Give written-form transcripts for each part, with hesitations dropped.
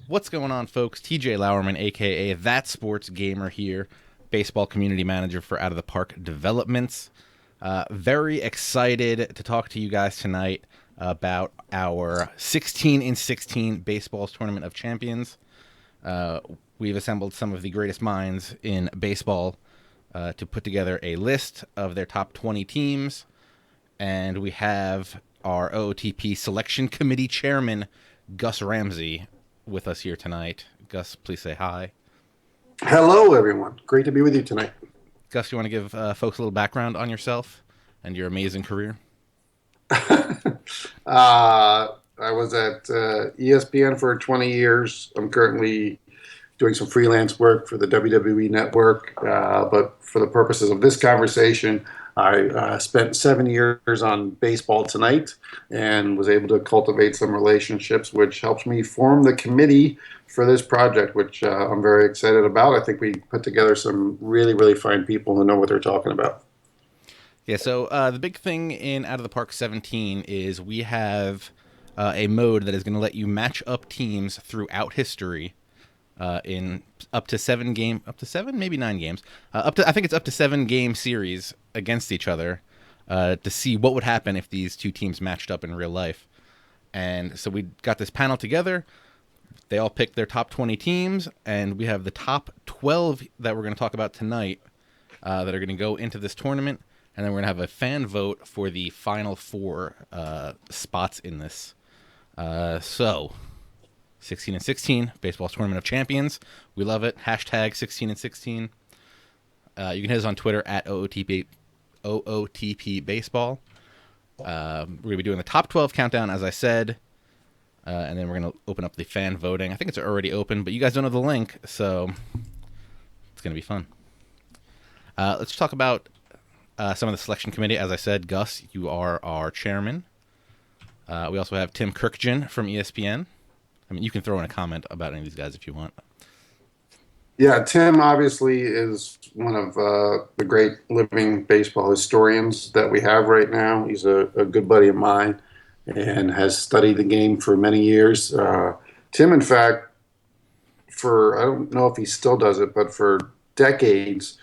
What's going on, folks? TJ Lauerman, aka That Sports Gamer here, baseball community manager for Out of the Park Developments. Very excited to talk to you guys tonight about our 16 in 16 Baseball's Tournament of Champions. We've assembled some of the greatest minds in baseball to put together a list of their top 20 teams, and we have our OOTP Selection Committee Chairman, Gus Ramsey, with us here tonight. Gus, please say hi. Hello, everyone. Great to be with you tonight. Gus, you want to give folks a little background on yourself and your amazing career? I was at ESPN for 20 years. I'm currently doing some freelance work for the MLB Network, but for the purposes of this conversation, I spent 7 years on Baseball Tonight and was able to cultivate some relationships, which helps me form the committee for this project, which I'm very excited about. I think we put together some really, really fine people who know what they're talking about. Yeah, so the big thing in Out of the Park 17 is we have a mode that is going to let you match up teams throughout history in up to 7, maybe 9 games. I think it's up to 7 game series against each other to see what would happen if these two teams matched up in real life. And so we got this panel together. They all picked their top 20 teams, and we have the top 12 that we're going to talk about tonight that are going to go into this tournament. And then we're going to have a fan vote for the final 4 spots in this. So 16 and 16, Baseball's Tournament of Champions. We love it. Hashtag 16 and 16. You can hit us on Twitter at OOTP Baseball. We're going to be doing the top 12 countdown, as I said. And then we're going to open up the fan voting. I think it's already open, but you guys don't know the link, so it's going to be fun. Let's talk about some of the selection committee. As I said, Gus, you are our chairman. We also have Tim Kurkjian from ESPN. I mean, you can throw in a comment about any of these guys if you want. Yeah, Tim obviously is one of the great living baseball historians that we have right now. He's a good buddy of mine and has studied the game for many years. Tim, in fact, I don't know if he still does it, but for decades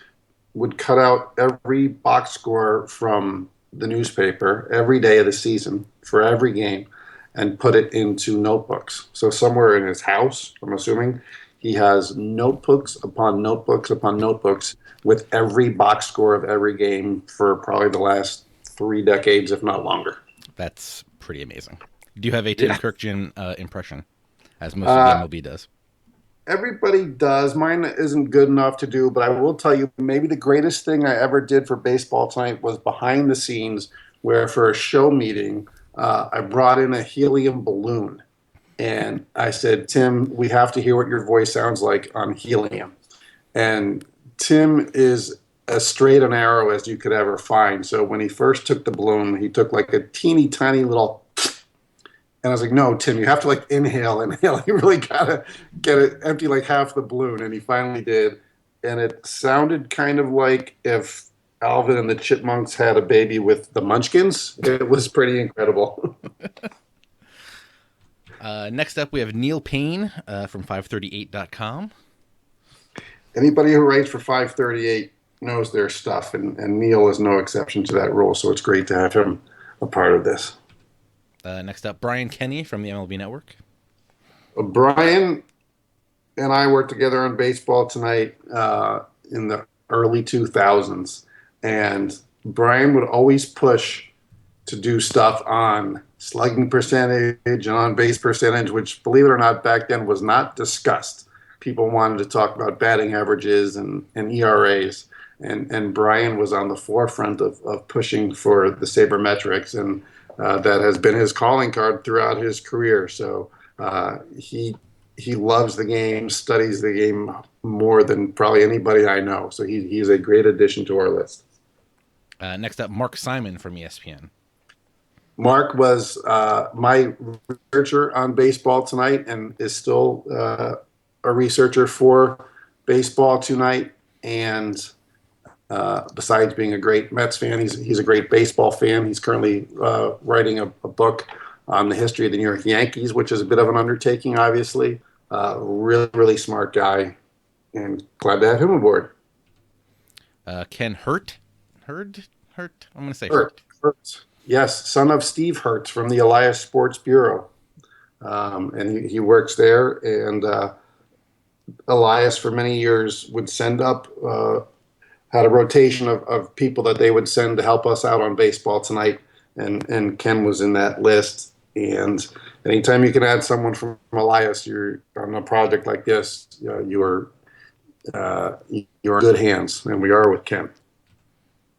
would cut out every box score from the notebook every day of the season for every game and put it into notebooks. So somewhere in his house, I'm assuming, he has notebooks upon notebooks upon notebooks with every box score of every game for probably the last 3 decades, if not longer. That's pretty amazing. Do you have a Tim Kurkjian impression, as most of the MLB does? Everybody does. Mine isn't good enough to do, but I will tell you, maybe the greatest thing I ever did for Baseball Tonight was behind the scenes, where for a show meeting, I brought in a helium balloon. And I said, Tim, we have to hear what your voice sounds like on helium. And Tim is as straight an arrow as you could ever find. So when he first took the balloon, he took like a teeny tiny little, and I was like, no, Tim, you have to like inhale. You really got to get it empty like half the balloon. And he finally did. And it sounded kind of like if Alvin and the Chipmunks had a baby with the Munchkins. It was pretty incredible. Next up, we have Neil Paine from FiveThirtyEight.com. Anybody who writes for 538 knows their stuff, and Neil is no exception to that rule, so it's great to have him a part of this. Next up, Brian Kenny from the MLB Network. Brian and I worked together on Baseball Tonight in the early 2000s, and Brian would always push to do stuff on slugging percentage and on base percentage, which, believe it or not, back then was not discussed. People wanted to talk about batting averages and ERAs, and Brian was on the forefront of pushing for the sabermetrics, and that has been his calling card throughout his career. So he loves the game, studies the game more than probably anybody I know. So he's a great addition to our list. Next up, Mark Simon from ESPN. Mark was my researcher on Baseball Tonight and is still a researcher for Baseball Tonight. And besides being a great Mets fan, he's a great baseball fan. He's currently writing a book on the history of the New York Yankees, which is a bit of an undertaking, obviously. Really, really smart guy, and glad to have him aboard. Ken Hirdt, Hirdt. I'm gonna say Hirdt, Hirdt. Hirdt. Yes, son of Steve Hirdt from the Elias Sports Bureau. And he works there. And Elias, for many years, would send up, had a rotation of people that they would send to help us out on Baseball Tonight. And Ken was in that list. And anytime you can add someone from Elias, you're on a project like this, you're in good hands. And we are with Ken.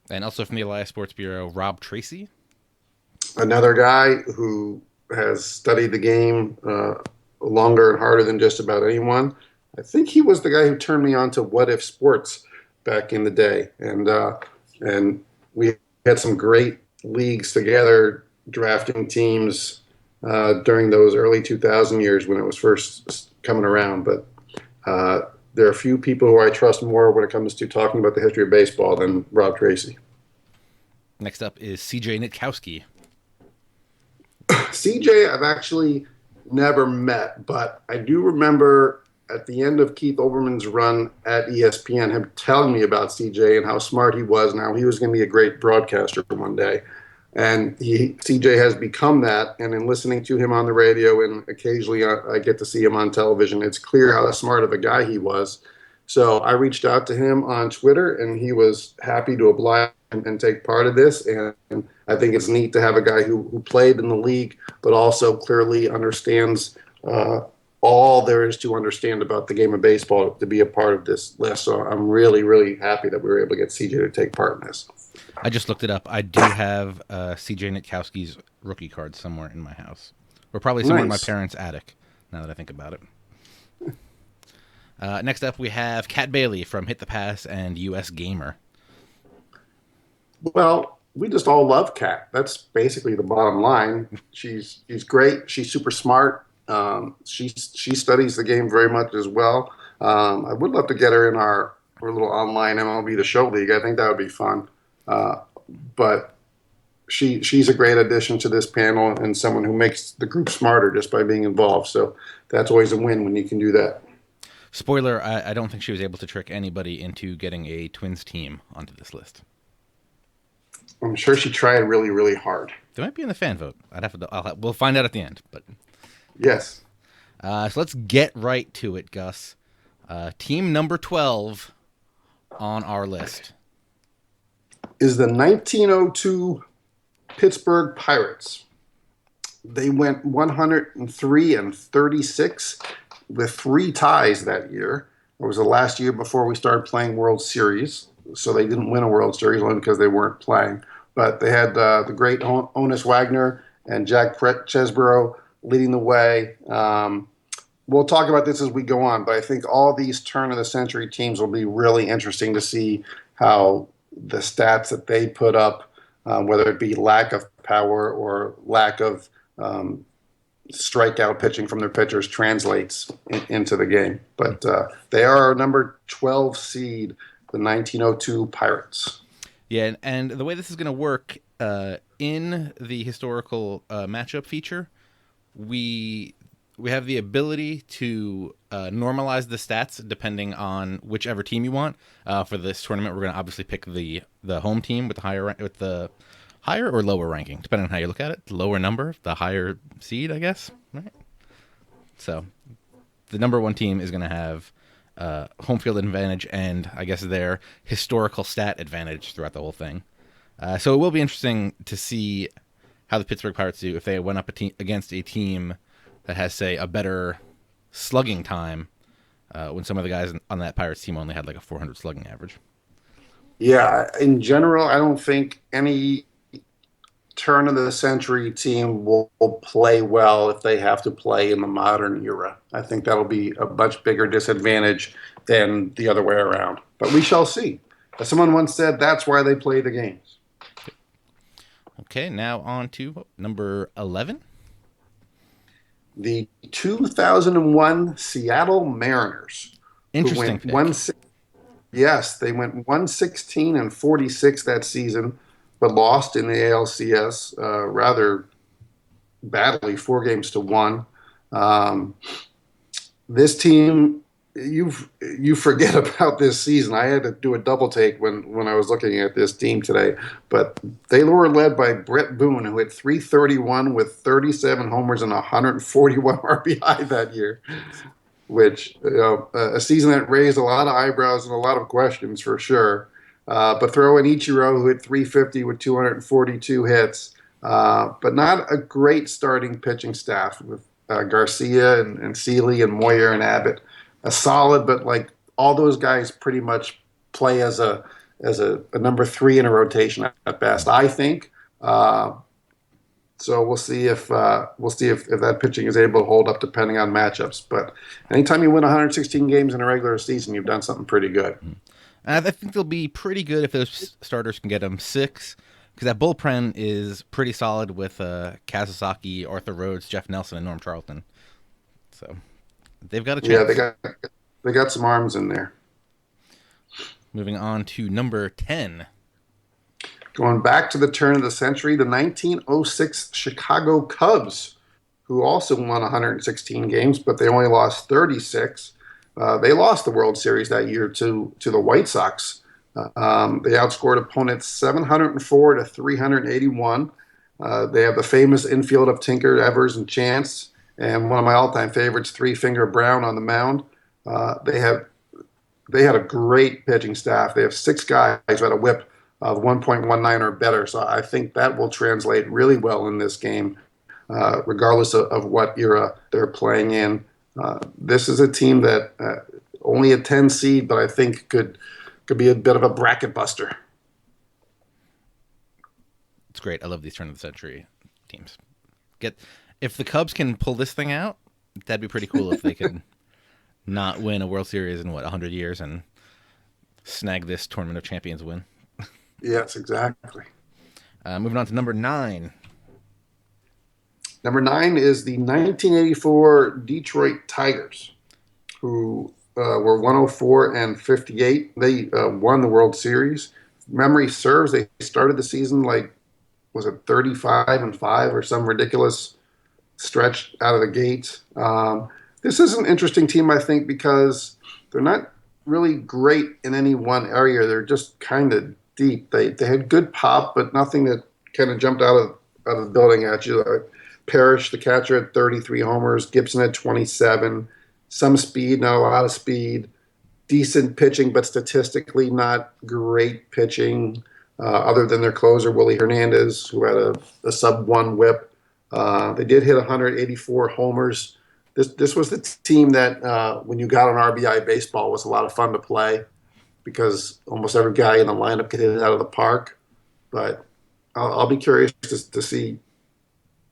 And also from the Elias Sports Bureau, Rob Tracy. Another guy who has studied the game longer and harder than just about anyone. I think he was the guy who turned me on to What If Sports back in the day, and we had some great leagues together, drafting teams during those early 2000 years when it was first coming around. But there are a few people who I trust more when it comes to talking about the history of baseball than Rob Tracy. Next up is C.J. Nitkowski. CJ, I've actually never met, but I do remember at the end of Keith Olbermann's run at ESPN, him telling me about CJ and how smart he was and how he was going to be a great broadcaster one day. And CJ has become that. And in listening to him on the radio, and occasionally I get to see him on television, it's clear how smart of a guy he was. So I reached out to him on Twitter, and he was happy to oblige and take part of this. And I think it's neat to have a guy who played in the league, but also clearly understands all there is to understand about the game of baseball to be a part of this list. So I'm really, really happy that we were able to get CJ to take part in this. I just looked it up. I do have C.J. Nitkowski's rookie card somewhere in my house, or probably somewhere in my Nice. parents' attic. Now that I think about it. Next up, we have Kat Bailey from Hit the Pass and U.S. Gamer. Well, we just all love Kat. That's basically the bottom line. She's great. She's super smart. She studies the game very much as well. I would love to get her in our little online MLB The Show league. I think that would be fun. Uh, but she's a great addition to this panel and someone who makes the group smarter just by being involved. So that's always a win when you can do that. Spoiler, I don't think she was able to trick anybody into getting a Twins team onto this list. I'm sure she tried really, really hard. They might be in the fan vote. We'll find out at the end. But Yes. so let's get right to it, Gus. Team number 12 on our list Is the 1902 Pittsburgh Pirates. They went 103-36 with 3 ties that year. It was the last year before we started playing World Series, so they didn't win a World Series only because they weren't playing. But they had the great Honus Wagner and Jack Chesborough leading the way. We'll talk about this as we go on, but I think all these turn-of-the-century teams will be really interesting to see how the stats that they put up, whether it be lack of power or lack of strikeout pitching from their pitchers, translates into the game. But they are our number 12 seed, the 1902 Pirates. Yeah, and the way this is going to work in the historical matchup feature, we have the ability to normalize the stats depending on whichever team you want. For this tournament, we're going to obviously pick the home team with the higher or lower ranking, depending on how you look at it. The lower number, the higher seed, I guess. Right. So the number 1 team is going to have home field advantage and I guess their historical stat advantage throughout the whole thing. So it will be interesting to see how the Pittsburgh Pirates do if they went up against a team that has, say, a better slugging time when some of the guys on that Pirates team only had like a 400 slugging average. Yeah, in general, I don't think any turn-of-the-century team will play well if they have to play in the modern era. I think that'll be a much bigger disadvantage than the other way around. But we shall see. As someone once said, that's why they play the games. Okay, now on to number 11. The 2001 Seattle Mariners, who Interesting went pick. yes, they went 116-46 that season, but lost in the ALCS rather badly, 4-1. this team, you forget about this season. I had to do a double take when I was looking at this team today, but they were led by Brett Boone, who hit 331 with 37 homers and 141 RBI that year, Jeez. which a season that raised a lot of eyebrows and a lot of questions for sure. But throw in Ichiro, who hit 350 with 242 hits, but not a great starting pitching staff with Garcia and Seeley and Moyer and Abbott. A solid, but like all those guys pretty much play as a number three in a rotation at best, I think. So we'll see if that pitching is able to hold up depending on matchups. But anytime you win 116 games in a regular season, you've done something pretty good. And I think they'll be pretty good if those starters can get them six, because that bullpen is pretty solid with Kazusaki, Arthur Rhodes, Jeff Nelson, and Norm Charlton. So they've got a chance. Yeah, they got some arms in there. Moving on to number 10. Going back to the turn of the century, the 1906 Chicago Cubs, who also won 116 games, but they only lost 36. They lost the World Series that year to the White Sox. They outscored opponents 704 to 381. They have the famous infield of Tinker, Evers, and Chance, and one of my all-time favorites, Three Finger Brown on the mound. They had a great pitching staff. They have six guys who had a WHIP of 1.19 or better. So I think that will translate really well in this game, regardless of what era they're playing in. This is a team that only a 10 seed, but I think could be a bit of a bracket buster. It's great. I love these turn of the century teams. If the Cubs can pull this thing out, that'd be pretty cool if they could not win a World Series in 100 years and snag this Tournament of Champions win. Yes, exactly. Moving on to number 9. Number 9 is the 1984 Detroit Tigers, who were 104 and 58. They won the World Series. Memory serves, they started the season was it 35 and 5 or some ridiculous stretch out of the gate. This is an interesting team, I think, because they're not really great in any one area. They're just kind of deep. They had good pop, but nothing that kind of jumped out of the building at you. Parrish, the catcher, had 33 homers. Gibson had 27. Some speed, not a lot of speed. Decent pitching, but statistically not great pitching, other than their closer, Willie Hernandez, who had a sub-1 whip. They did hit 184 homers. This was the team that, when you got on RBI baseball, was a lot of fun to play, because almost every guy in the lineup could hit it out of the park. But I'll be curious to see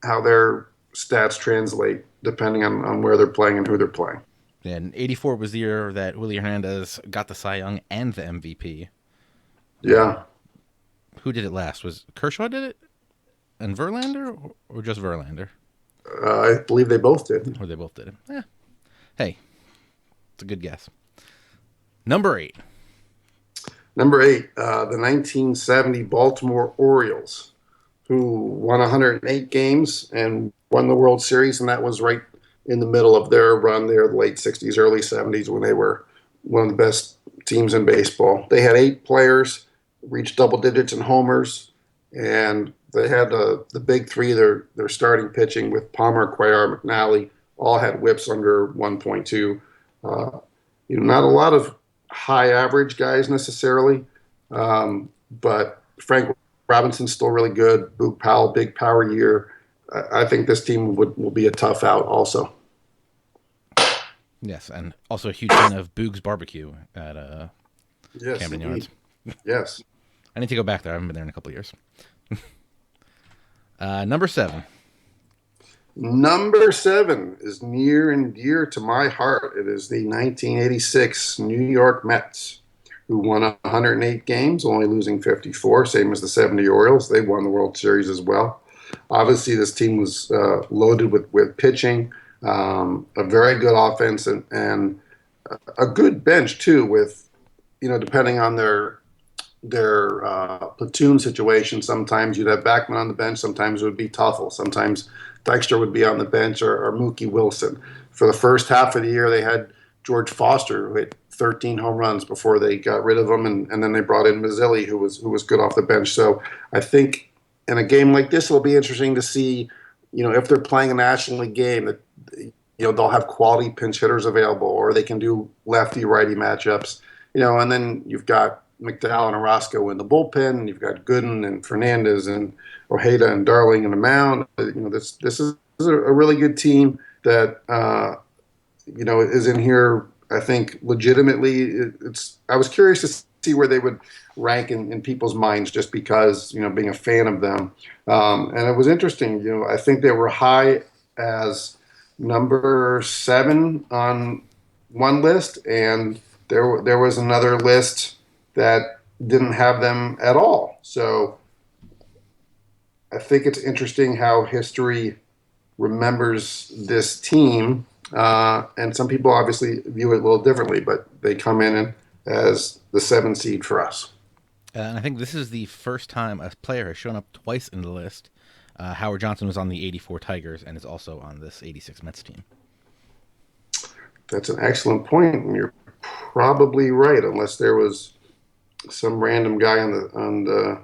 how their stats translate depending on where they're playing and who they're playing. And 84 was the year that Willie Hernandez got the Cy Young and the MVP. Yeah. Who did it last? Was Kershaw did it? And Verlander? Or just Verlander? I believe they both did. Or they both did it. Hey, it's a good guess. Number 8. Number 8, the 1970 Baltimore Orioles, who won 108 games and won the World Series, and that was right in the middle of their run there, the late 60s, early 70s, when they were one of the best teams in baseball. They had 8 players, reached double digits in homers, and they had the big three, their starting pitching with Palmer, Cuellar, McNally, all had whips under 1.2. Not a lot of high average guys necessarily, but Frank Robinson's still really good. Boog Powell, big power year. I think this team will be a tough out also. Yes, and also a huge fan of Boog's Barbecue at Camden Yards. Yes. I need to go back there. I haven't been there in a couple of years. Number 7. Number 7 is near and dear to my heart. It is the 1986 New York Mets, who won 108 games, only losing 54, same as the 70 Orioles. They won the World Series as well. Obviously, this team was loaded with pitching, a very good offense, and a good bench, too, with, depending on their platoon situation. Sometimes you'd have Backman on the bench. Sometimes it would be Tuffle. Sometimes Dykstra would be on the bench, or Mookie Wilson. For the first half of the year, they had George Foster, who hit 13 home runs before they got rid of him, and then they brought in Mazzilli, who was good off the bench. So I think in a game like this, it'll be interesting to see, if they're playing a National League game, that they'll have quality pinch hitters available, or they can do lefty righty matchups. And then you've got McDowell and Orozco in the bullpen, and you've got Gooden and Fernandez and Ojeda and Darling in the mound. This is a really good team that is in here. I think legitimately, I was curious to see where they would rank in people's minds, just because being a fan of them, and it was interesting. I think they were high as number 7 on one list, and there was another list that didn't have them at all. So I think it's interesting how history remembers this team, and some people obviously view it a little differently, but they come in as the 7 seed for us. And I think this is the first time a player has shown up twice in the list. Howard Johnson was on the 84 Tigers and is also on this 86 Mets team. That's an excellent point. You're probably right, unless there was some random guy on the.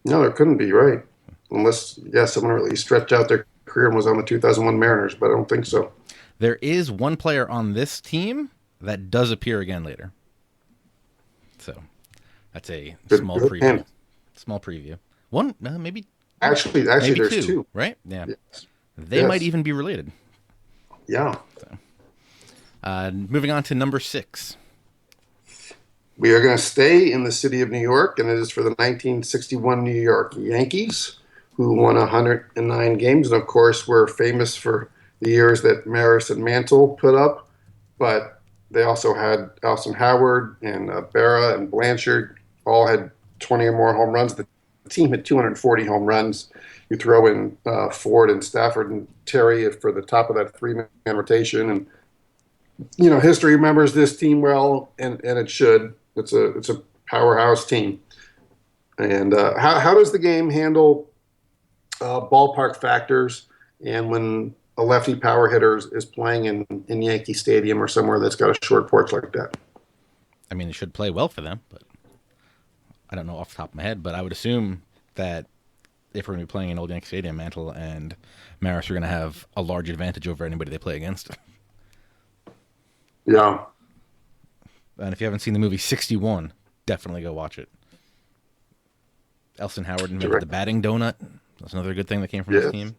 No, there couldn't be, right? Unless, someone really stretched out their career and was on the 2001 Mariners, but I don't think so. There is one player on this team that does appear again later. So that's a small preview. Small preview. One, maybe. Actually, maybe there's two. Right? Yeah. Yes. They might even be related. Yeah. So, moving on to number 6. We are going to stay in the city of New York, and it is for the 1961 New York Yankees, who won 109 games. And, of course, we're famous for the years that Maris and Mantle put up, but they also had Alson Howard and Berra and Blanchard, all had 20 or more home runs. The team had 240 home runs. You throw in Ford and Stafford and Terry for the top of that 3-man rotation. And, history remembers this team well, and it should. It's a powerhouse team. And how does the game handle ballpark factors, and when a lefty power hitter is playing in Yankee Stadium or somewhere that's got a short porch like that? I mean, it should play well for them, but I don't know off the top of my head. But I would assume that if we're going to be playing in Old Yankee Stadium, Mantle and Maris are going to have a large advantage over anybody they play against. Yeah. And if you haven't seen the movie 61, definitely go watch it. Alson Howard invented the batting donut. That's another good thing that came from this team.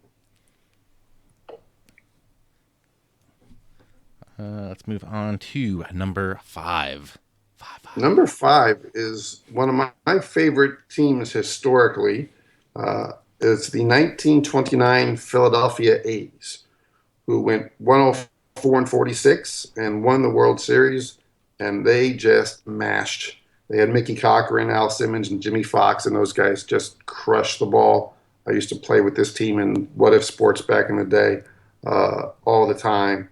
Let's move on to number 5. Number 5 is one of my favorite teams historically. It's the 1929 Philadelphia A's, who went 104-46 and won the World Series, and they just mashed. They had Mickey Cochran, Al Simmons, and Jimmy Fox, and those guys just crushed the ball. I used to play with this team in What If Sports back in the day all the time.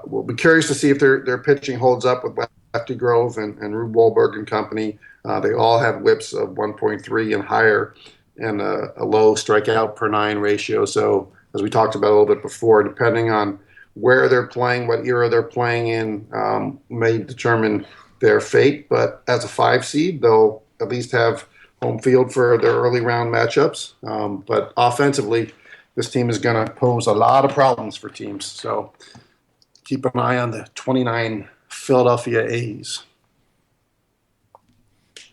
We'll be curious to see if their pitching holds up with Lefty Grove and Rube Wahlberg and company. They all have whips of 1.3 and higher, and a low strikeout per 9 ratio. So, as we talked about a little bit before, depending on where they're playing, what era they're playing in, may determine their fate. But as a 5 seed, they'll at least have home field for their early round matchups. But offensively, this team is going to pose a lot of problems for teams. So keep an eye on the 29 Philadelphia A's.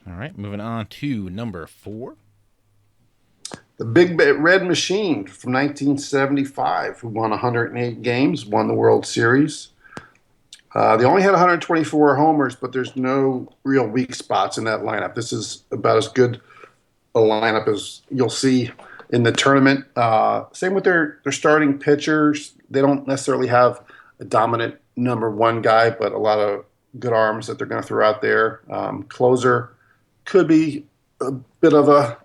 All right, moving on to number 4. The Big Red Machine from 1975, who won 108 games, won the World Series. They only had 124 homers, but there's no real weak spots in that lineup. This is about as good a lineup as you'll see in the tournament. Same with their starting pitchers. They don't necessarily have a dominant number 1 guy, but a lot of good arms that they're going to throw out there. Closer could be a bit of a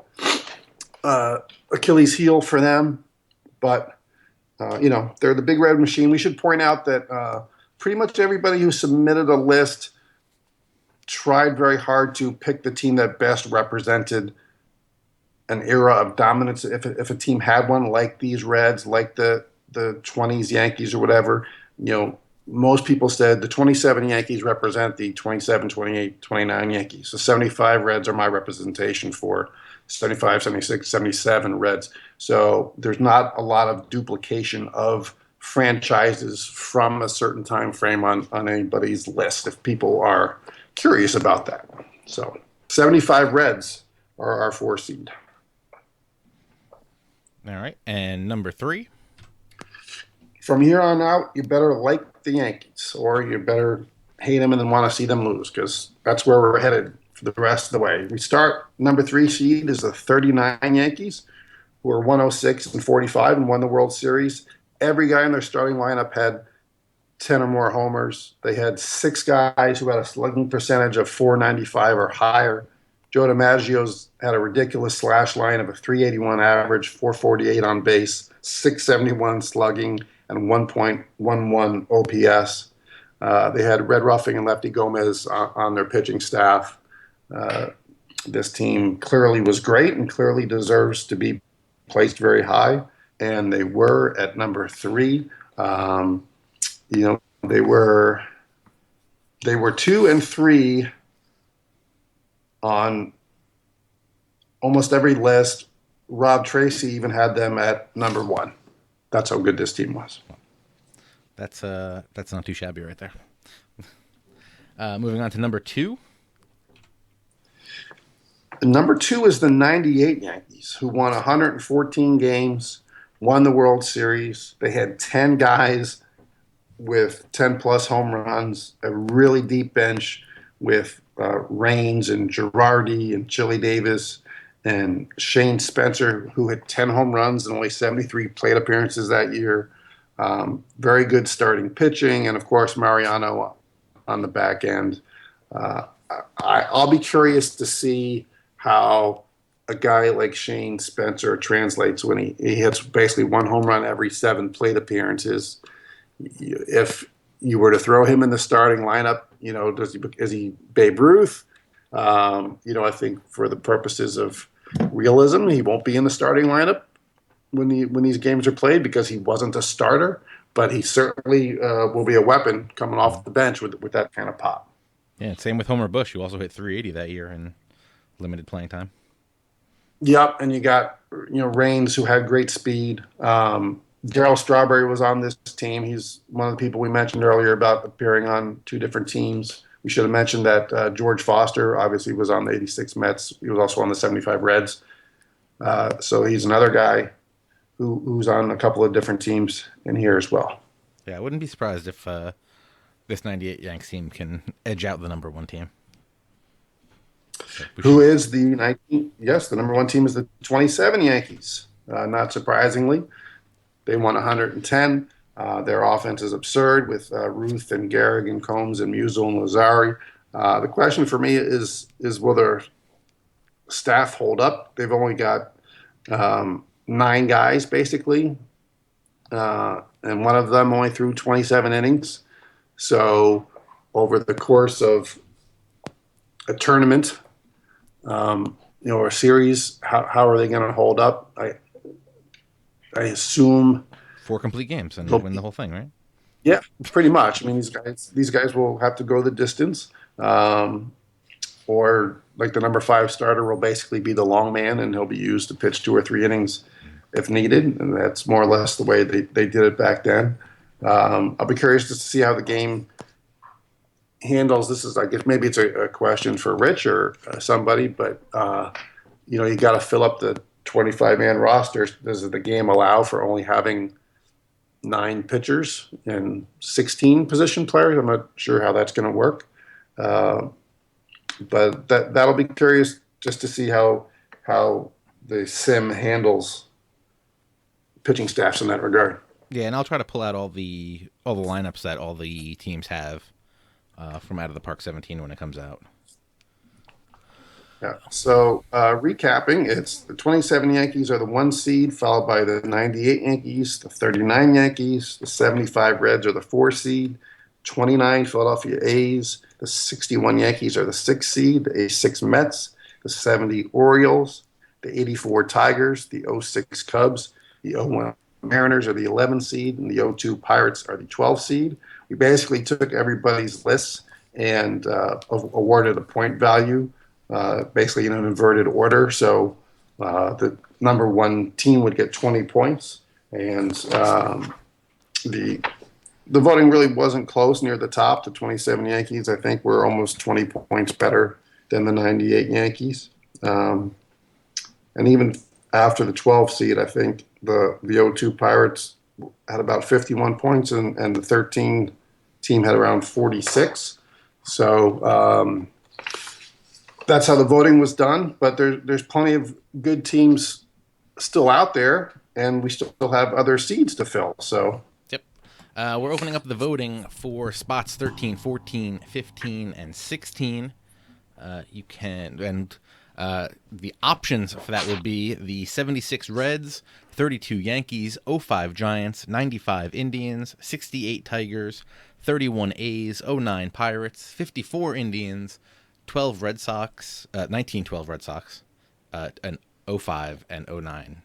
Achilles heel for them, but they're the Big Red Machine. We should point out that pretty much everybody who submitted a list tried very hard to pick the team that best represented an era of dominance. If a team had one like these Reds, like the 20s Yankees or whatever, most people said the 27 Yankees represent the 27, 28, 29 Yankees. The 75 Reds are my representation for 75, 76, 77 Reds. So there's not a lot of duplication of franchises from a certain time frame on anybody's list if people are curious about that. So 75 Reds are our 4 seed. All right. And number 3? From here on out, you better like the Yankees, or you better hate them and then want to see them lose, because that's where we're headed for the rest of the way. We start number 3 seed is the 39 Yankees, who are 106 and 45 and won the World Series. Every guy in their starting lineup had 10 or more homers. They had 6 guys who had a slugging percentage of .495 or higher. Joe DiMaggio's had a ridiculous slash line of a .381 average, .448 on base, .671 slugging, and 1.11 OPS. They had Red Ruffing and Lefty Gomez on their pitching staff. This team clearly was great and clearly deserves to be placed very high, and they were at number 3. They were 2 and 3 on almost every list. Rob Tracy even had them at number 1. That's how good this team was. That's not too shabby right there. Moving on to number 2. Number 2 is the 98 Yankees, who won 114 games, won the World Series. They had 10 guys with 10-plus home runs, a really deep bench with Raines and Girardi and Chili Davis and Shane Spencer, who had 10 home runs and only 73 plate appearances that year. Very good starting pitching, and, of course, Mariano on the back end. I'll be curious to see how a guy like Shane Spencer translates when he hits basically 1 home run every 7 plate appearances. If you were to throw him in the starting lineup, is he Babe Ruth? I think for the purposes of realism, he won't be in the starting lineup when these games are played because he wasn't a starter. But he certainly will be a weapon coming off the bench with that kind of pop. Yeah, same with Homer Bush, who also hit .380 that year in limited playing time. Yep, and you got Raines, who had great speed. Darryl Strawberry was on this team. He's one of the people we mentioned earlier about appearing on 2 different teams. We should have mentioned that George Foster obviously was on the 86 Mets. He was also on the 75 Reds. So he's another guy who's on a couple of different teams in here as well. Yeah, I wouldn't be surprised if this 98 Yanks team can edge out the number 1 team. Who is the 19? Yes, the number 1 team is the 27 Yankees. Not surprisingly, they won 110. Their offense is absurd with Ruth and Gehrig and Combs and Musial and Lazari. The question for me is will their staff hold up? They've only got 9 guys basically, and one of them only threw 27 innings. So over the course of a tournament, or a series, how are they going to hold up? I assume 4 complete games and win the whole thing, right? Yeah, pretty much. I mean, these guys will have to go the distance, or like the number 5 starter will basically be the long man, and he'll be used to pitch 2 or 3 innings if needed, and that's more or less the way they did it back then. I'll be curious to see how the game handles. This is, I guess, maybe it's a question for Rich or somebody, but you got to fill up the 25-man roster. Does the game allow for only having 9 pitchers and 16 position players? I'm not sure how that's going to work, but that'll be curious just to see how the sim handles pitching staffs in that regard. Yeah, and I'll try to pull out all the lineups that all the teams have from Out of the Park 17 when it comes out. Yeah. So recapping, it's the 27 Yankees are the 1 seed, followed by the 98 Yankees, the 39 Yankees, the 75 Reds are the 4 seed, 29 Philadelphia A's, the 61 Yankees are the 6 seed, the 86 Mets, the 70 Orioles, the 84 Tigers, the '06 Cubs, the '01 Mariners are the 11 seed, and the '02 Pirates are the 12 seed. We basically took everybody's lists and awarded a point value, basically in an inverted order. So the number one team would get 20 points, and the voting really wasn't close near the top. The 27 Yankees, I think, were almost 20 points better than the 98 Yankees. And even after the 12 seed, I think the '02 Pirates had about 51 points, and the 13 team had around 46. So that's how the voting was done. But there's plenty of good teams still out there, and we still have other seeds to fill. So. Yep. We're opening up the voting for spots 13, 14, 15, and 16. You can, and the options for that will be the 76 Reds, 32 Yankees, '05 Giants, 95 Indians, 68 Tigers, 31 A's, '09 Pirates, 54 Indians, 12 Red Sox, 1912 Red Sox, and '05 and '09,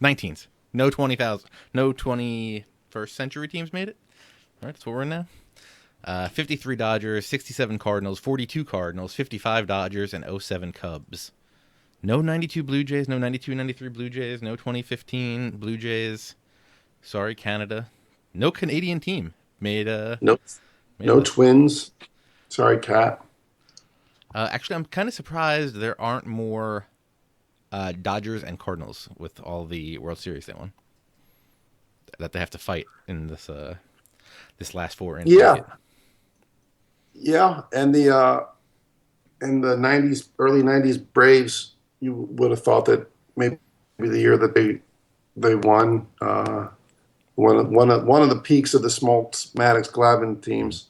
19s. No 20,000, no 21st century teams made it. All right, that's what we're in now. 53 Dodgers, 67 Cardinals, 42 Cardinals, 55 Dodgers, and '07 Cubs. No 92 Blue Jays, no 92-93 Blue Jays, no 2015 Blue Jays. Sorry, Canada. No Canadian team made Nope. No Twins. Sorry, Cat. Actually, I'm kind of surprised there aren't more Dodgers and Cardinals with all the World Series they won that they have to fight in this last four. Yeah, and the in the '90s, early '90s Braves, you would have thought that maybe the year that they won one of the peaks of the Smoltz, Maddox, Glavine teams.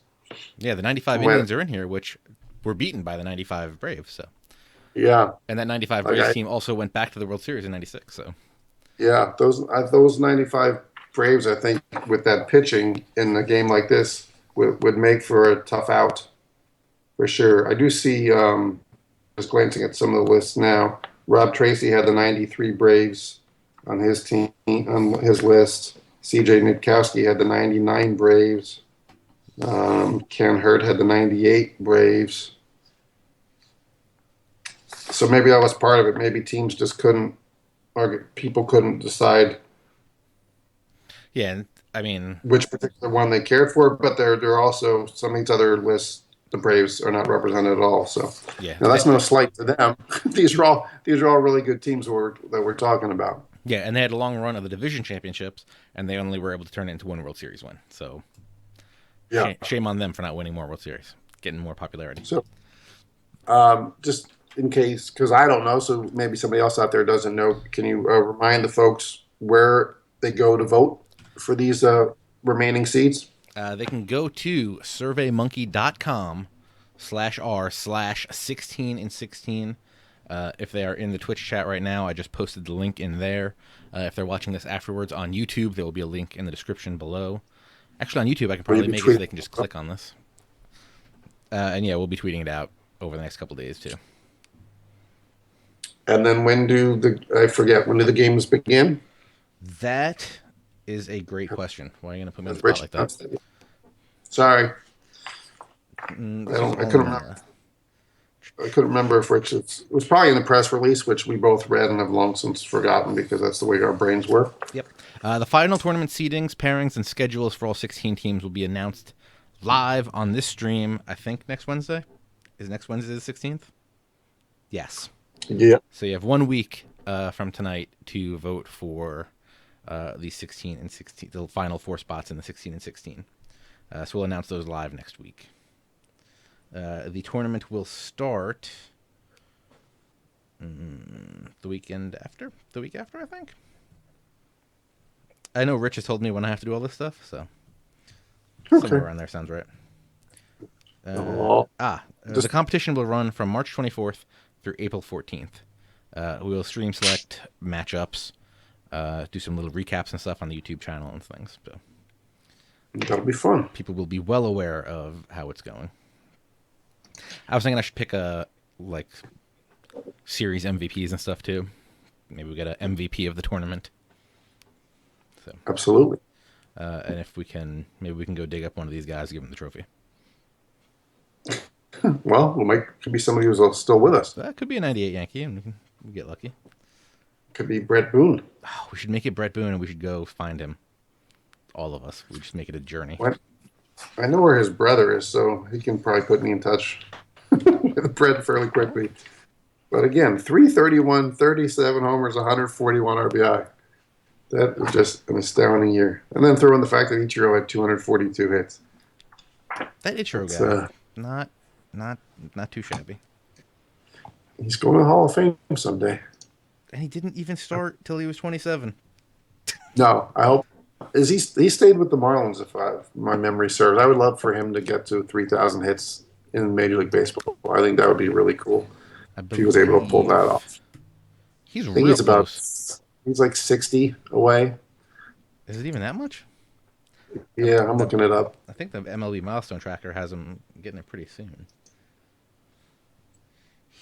Yeah, the '95 Indians are in here, which were beaten by the '95 Braves. So yeah, and that '95 Braves team also went back to the World Series in '96. So yeah, those '95 Braves, I think, with that pitching in a game like this, would make for a tough out for sure. I do see, just glancing at some of the lists now, Rob Tracy had the '93 Braves on his team, on his list. C.J. Nitkowski had the '99 Braves. Ken Hirdt had the '98 Braves. So maybe that was part of it. Maybe teams just couldn't, or people couldn't decide. Yeah, I mean, which particular one they cared for, but there are also some of these other lists. The Braves are not represented at all. So yeah, now that's no slight to them. These are all really good teams that we're talking about. Yeah, and they had a long run of the division championships, and they only were able to turn it into one World Series win. So yeah, shame on them for not winning more World Series, getting more popularity. So just in case, because I don't know, so maybe somebody else out there doesn't know, can you remind the folks where they go to vote for these remaining seats? They can go to surveymonkey.com/r/16 and 16. If they are in the Twitch chat right now, I just posted the link in there. If they're watching this afterwards on YouTube, there will be a link in the description below. Actually, on YouTube, I can probably make it so they can just click on this. And yeah, we'll be tweeting it out over the next couple of days too. And then when do the games begin? That is a great question. Why are you going to put me on the spot like that? Sorry. I couldn't remember if Rich, it was probably in the press release, which we both read and have long since forgotten because that's the way our brains work. Yep. The final tournament seedings, pairings, and schedules for all 16 teams will be announced live on this stream, I think, next Wednesday. Is next Wednesday the 16th? Yes. Yeah. So you have 1 week from tonight to vote for the 16 and 16, the final four spots in the 16 and 16. So we'll announce those live next week. The tournament will start the week after, I think. I know Rich has told me when I have to do all this stuff, so somewhere around there sounds right. The competition will run from March 24th through April 14th. We will stream select matchups, do some little recaps and stuff on the YouTube channel and things. So that'll be fun. People will be well aware of how it's going. I was thinking I should pick series MVPs and stuff too. Maybe we get an MVP of the tournament. So Absolutely. and if we can, maybe we can go dig up one of these guys, give them the trophy. Well, could be somebody who's still with us. That could be a '98 Yankee, and we get lucky. Could be Brett Boone. Oh, we should make it Brett Boone, and we should go find him. All of us. We just make it a journey. What? I know where his brother is, so he can probably put me in touch with Brett fairly quickly. But again, 331, 37 homers, 141 RBI. That was just an astounding year. And then throw in the fact that Ichiro had 242 hits. That Ichiro guy, not too shabby. He's going to the Hall of Fame someday. And he didn't even start till he was 27. No, I hope. He stayed with the Marlins, if my memory serves. I would love for him to get to 3,000 hits in Major League Baseball. I think that would be really cool if he was able to pull that off. He's He's like 60 away. Is it even that much? Yeah, I'm looking it up. I think the MLB milestone tracker has him getting it pretty soon.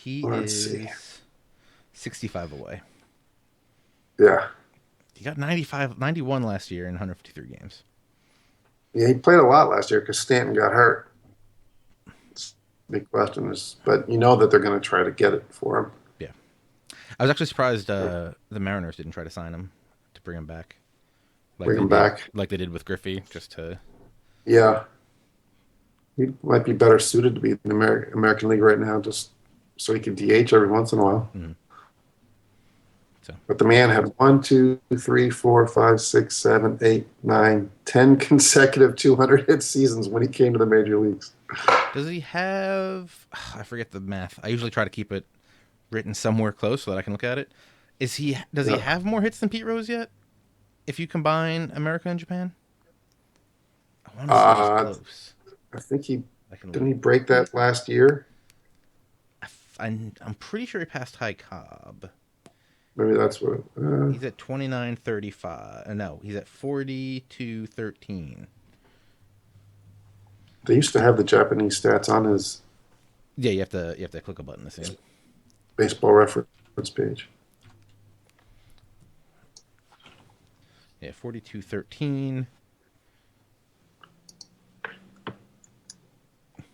Let's see. 65 away. Yeah. He got 91 last year in 153 games. Yeah, he played a lot last year because Stanton got hurt. Big question is, but you know that they're going to try to get it for him. Yeah. I was actually surprised the Mariners didn't try to sign him to bring him back. Like they did with Griffey, just to... Yeah. He might be better suited to be in the American League right now, just so he can DH every once in a while. Mm-hmm. So. But the man had 1, 2, 3, 4, 5, 6, 7, 8, 9, 10 consecutive 200-hit seasons when he came to the major leagues. Does he have... I forget the math. I usually try to keep it written somewhere close so that I can look at it. Does he have more hits than Pete Rose yet? If you combine America and Japan? I want to say he's close. I think didn't he break that last year? I'm pretty sure he passed Ty Cobb. Maybe that's what... he's at 29.35. No, he's at 42.13. They used to have the Japanese stats on his... Yeah, you have to click a button to see him. Baseball Reference page. Yeah, 42.13.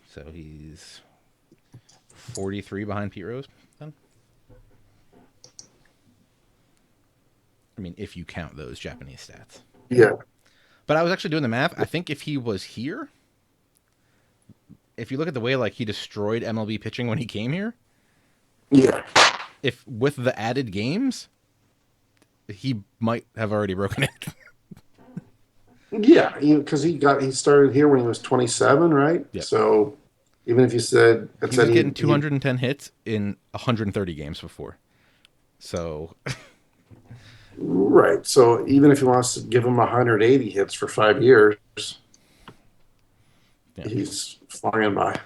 So he's 43 behind Pete Rose then. I mean, if you count those Japanese stats. Yeah. But I was actually doing the math. I think if he was here, if you look at the way like he destroyed MLB pitching when he came here, yeah, if with the added games, he might have already broken it. Yeah, because he started here when he was 27, right? Yep. So even if you said he was getting 210 hits in 130 games before, so right. So even if he wants to give him 180 hits for 5 years, yeah, he's flying by.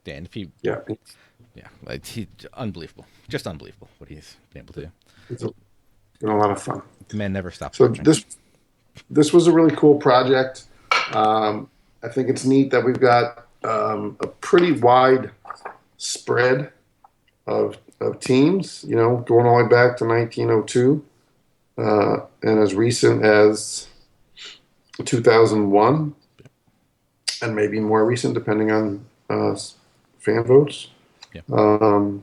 Yeah, and if he like unbelievable, just unbelievable what he's been able to do. It's been a lot of fun. The man never stops. So watching. This was a really cool project. I think it's neat that we've got a pretty wide spread of teams, going all the way back to 1902 and as recent as 2001 and maybe more recent depending on fan votes. Yeah. No,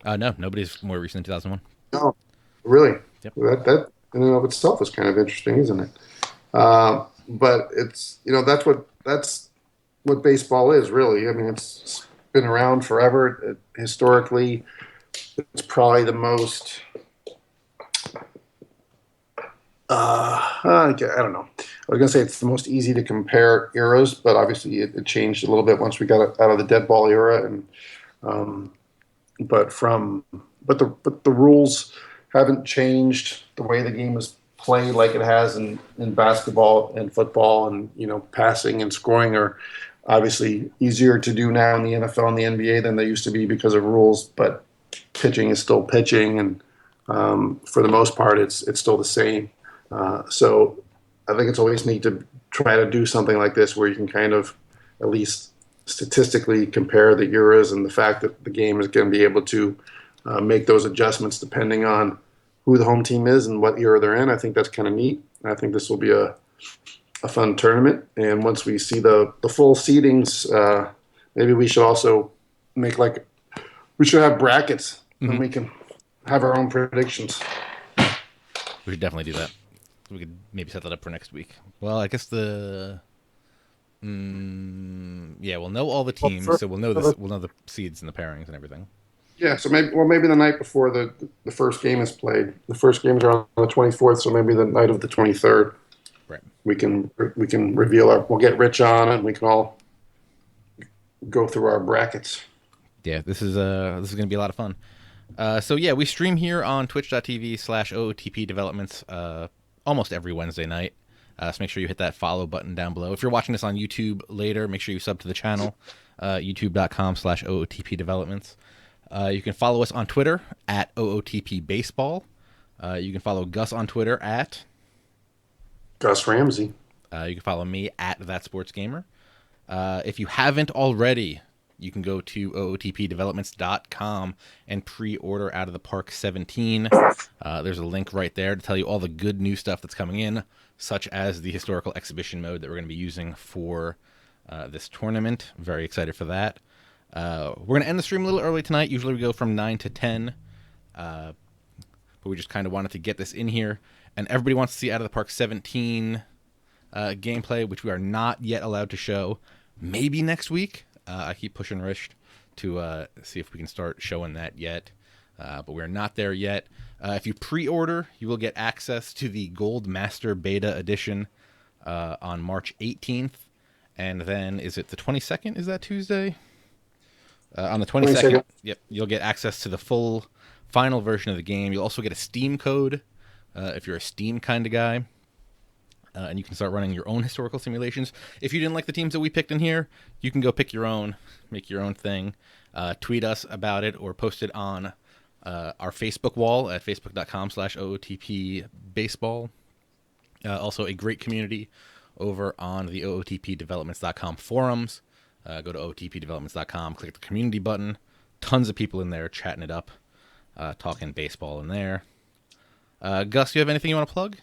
nobody's more recent than 2001. No, really? Yep. That in and of itself is kind of interesting, isn't it? But it's that's what baseball is really. I mean, it's been around forever. Historically, it's probably the most. I don't know. I was gonna say it's the most easy to compare eras, but obviously it changed a little bit once we got out of the dead ball era, and but the rules haven't changed. The way the game is played like it has in basketball and football, and passing and scoring are obviously easier to do now in the NFL and the NBA than they used to be because of rules, but pitching is still pitching, and for the most part it's still the same. So I think it's always neat to try to do something like this where you can kind of at least statistically compare the eras and the fact that the game is going to be able to make those adjustments depending on who the home team is and what era they're in. I think that's kind of neat. I think this will be a fun tournament. And once we see the full seedings, maybe we should also make we should have brackets and we can have our own predictions. We should definitely do that. We could maybe set that up for next week. Well, I guess we'll know all the teams, so we'll know the seeds and the pairings and everything. Yeah, so maybe the night before the first game is played. The first games are on the 24th, so maybe the night of the 23rd. Right. We can reveal we'll get Rich on and we can all go through our brackets. Yeah, this is going to be a lot of fun. So yeah, we stream here on twitch.tv/OOTP Developments almost every Wednesday night. So make sure you hit that follow button down below. If you're watching this on YouTube later, make sure you sub to the channel, youtube.com/OOTP Developments. You can follow us on Twitter at OOTP Baseball. You can follow Gus on Twitter at Gus Ramsey. You can follow me at That Sports Gamer. If you haven't already, you can go to ootpdevelopments.com and pre-order Out of the Park 17. There's a link right there to tell you all the good new stuff that's coming in, such as the historical exhibition mode that we're going to be using for this tournament. Very excited for that. We're going to end the stream a little early tonight. Usually we go from 9 to 10. But we just kind of wanted to get this in here. And everybody wants to see Out of the Park 17 gameplay, which we are not yet allowed to show. Maybe next week. I keep pushing Rich to see if we can start showing that yet. But we're not there yet. If you pre-order, you will get access to the Gold Master Beta Edition on March 18th. And then, is it the 22nd? Is that Tuesday? On the 22nd, yep, you'll get access to the full final version of the game. You'll also get a Steam code if you're a Steam kind of guy. And you can start running your own historical simulations. If you didn't like the teams that we picked in here, you can go pick your own, make your own thing. Tweet us about it or post it on our Facebook wall at facebook.com/OOTP Baseball. Also a great community over on the OOTPdevelopments.com forums. Go to OOTPdevelopments.com, click the community button. Tons of people in there chatting it up, talking baseball in there. Gus, do you have anything you want to plug?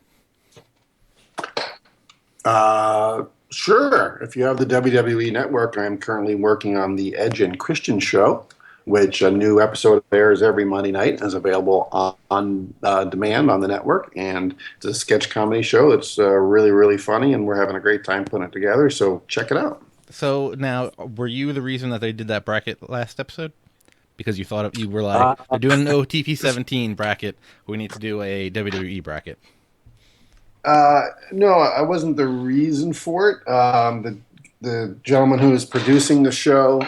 Sure. If you have the WWE Network, I'm currently working on the Edge and Christian show, which a new episode airs every Monday night, is available on demand on the network, and it's a sketch comedy show that's really, really funny, and we're having a great time putting it together, so check it out. So now, were you the reason that they did that bracket last episode? Because you thought you were like, they're doing an OTP 17 bracket, we need to do a WWE bracket. No, I wasn't the reason for it. The gentleman who is producing the show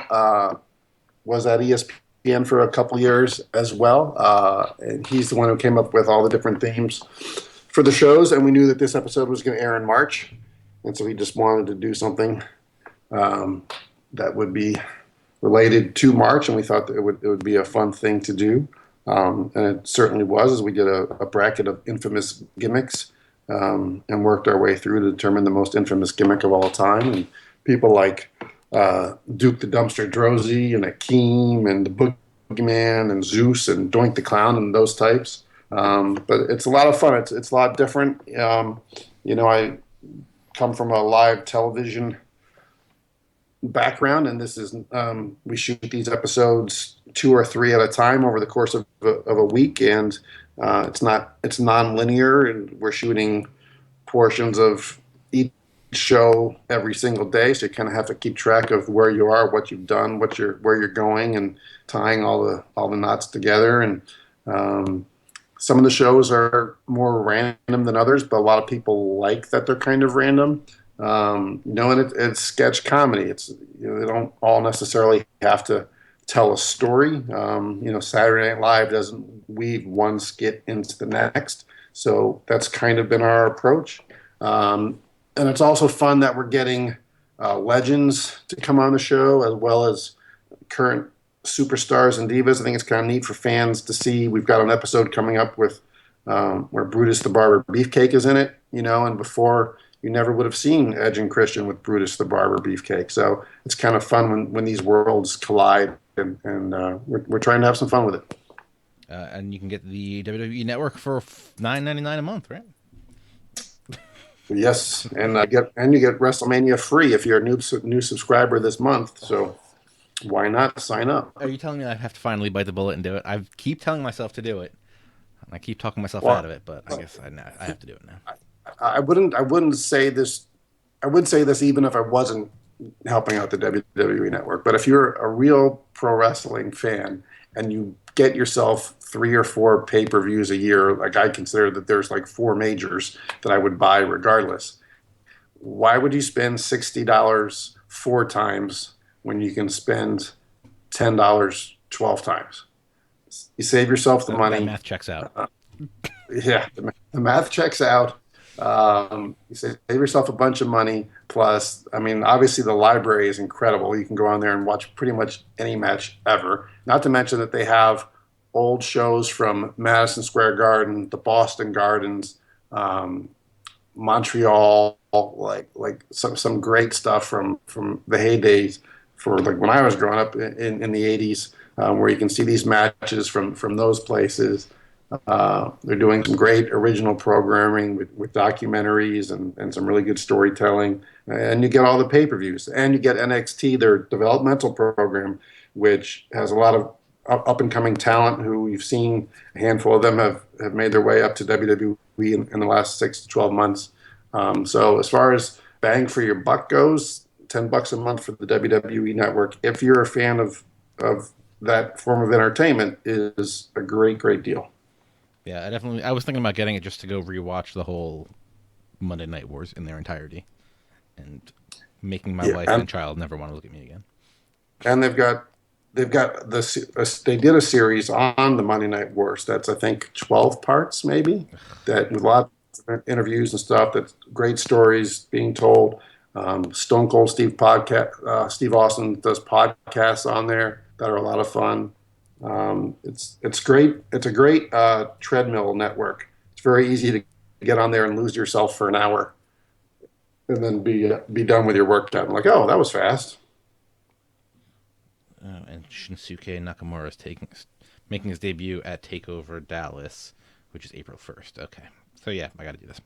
was at ESPN for a couple years as well, and he's the one who came up with all the different themes for the shows, and we knew that this episode was going to air in March, and so he just wanted to do something that would be related to March, and we thought that it would be a fun thing to do, and it certainly was, as we did a bracket of infamous gimmicks. And worked our way through to determine the most infamous gimmick of all time. And people like Duke the Dumpster Droese and Akeem and the Boogeyman and Zeus and Doink the Clown and those types. But it's a lot of fun. It's a lot different. I come from a live television background, and this is we shoot these episodes 2 or 3 at a time over the course of a week, and it's non-linear, and we're shooting portions of each show every single day, so you kind of have to keep track of where you are, what you've done, where you're going, and tying all the knots together. And some of the shows are more random than others, but a lot of people like that they're kind of random. And it's sketch comedy. They don't all necessarily have to tell a story. Saturday Night Live doesn't weave one skit into the next. So that's kind of been our approach. And it's also fun that we're getting legends to come on the show, as well as current superstars and divas. I think it's kind of neat for fans to see. We've got an episode coming up with where Brutus the Barber Beefcake is in it, and before you never would have seen Edge and Christian with Brutus the Barber Beefcake. So it's kind of fun when these worlds collide, and we're trying to have some fun with it. And you can get the WWE Network for $9.99 a month, right? Yes, and you get WrestleMania free if you're a new subscriber this month. So why not sign up? Are you telling me I have to finally bite the bullet and do it? I keep telling myself to do it. I keep talking myself out Well, of it, but I guess I have to do it now. I wouldn't say this. I would say this even if I wasn't helping out the WWE Network. But if you're a real pro wrestling fan and you get yourself 3 or 4 pay-per-views a year, like I consider that there's like 4 majors that I would buy regardless. Why would you spend $60 4 times when you can spend $10 12 times? You save yourself the That money. math checks out. Yeah, the math checks out. You save yourself a bunch of money. Plus, I mean, obviously the library is incredible. You can go on there and watch pretty much any match ever. Not to mention that they have old shows from Madison Square Garden, the Boston Gardens, um, Montreal, like some great stuff from the heydays for like when I was growing up in the 80s, where you can see these matches from those places. They're doing some great original programming with documentaries and some really good storytelling. And you get all the pay-per-views. And you get NXT, their developmental program, which has a lot of up-and-coming talent who you've seen. A handful of them have made their way up to WWE in the last 6 to 12 months. So as far as bang for your buck goes, $10 a month for the WWE Network, if you're a fan of that form of entertainment, is a great deal. Yeah, I was thinking about getting it just to go rewatch the whole Monday Night Wars in their entirety, and making my Yeah, wife and child never want to look at me again. and they did a series on the Monday Night Wars. That's I think 12 parts maybe. That with lots of interviews and stuff. That's great stories being told. Stone Cold Steve Austin does podcasts on there that are a lot of fun. It's great. It's a great treadmill network. It's very easy to get on there and lose yourself for an hour, and then be done with your work time. Like, oh, that was fast. And Shinsuke Nakamura is making his debut at Takeover Dallas, which is April 1st. Okay, so yeah, I got to do this.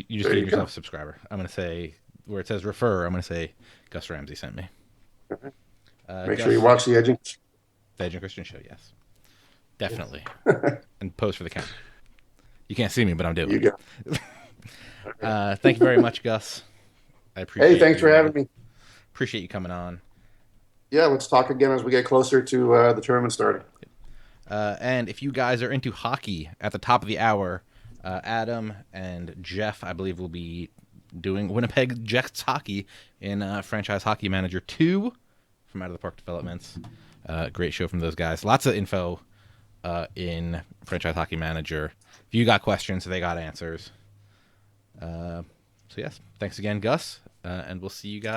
You just There gave you go. yourself a subscriber. I'm gonna say where it says refer. I'm gonna say Gus Ramsey sent me. Make sure you Gus, watch the Edge. the Edge and Christian show. Yes, definitely. And pose for the camera. You can't see me, but I'm doing You it. go. Thank you very much, Gus. I Hey, appreciate thanks for you. having me. Appreciate you coming on. Yeah, let's talk again as we get closer to the tournament starting. And if you guys are into hockey at the top of the hour, Adam and Jeff, I believe, will be doing Winnipeg Jets hockey in Franchise Hockey Manager 2 from Out of the Park Developments. Great show from those guys. Lots of info in Franchise Hockey Manager. If you got questions, they got answers. So, yes, thanks again, Gus, and we'll see you guys.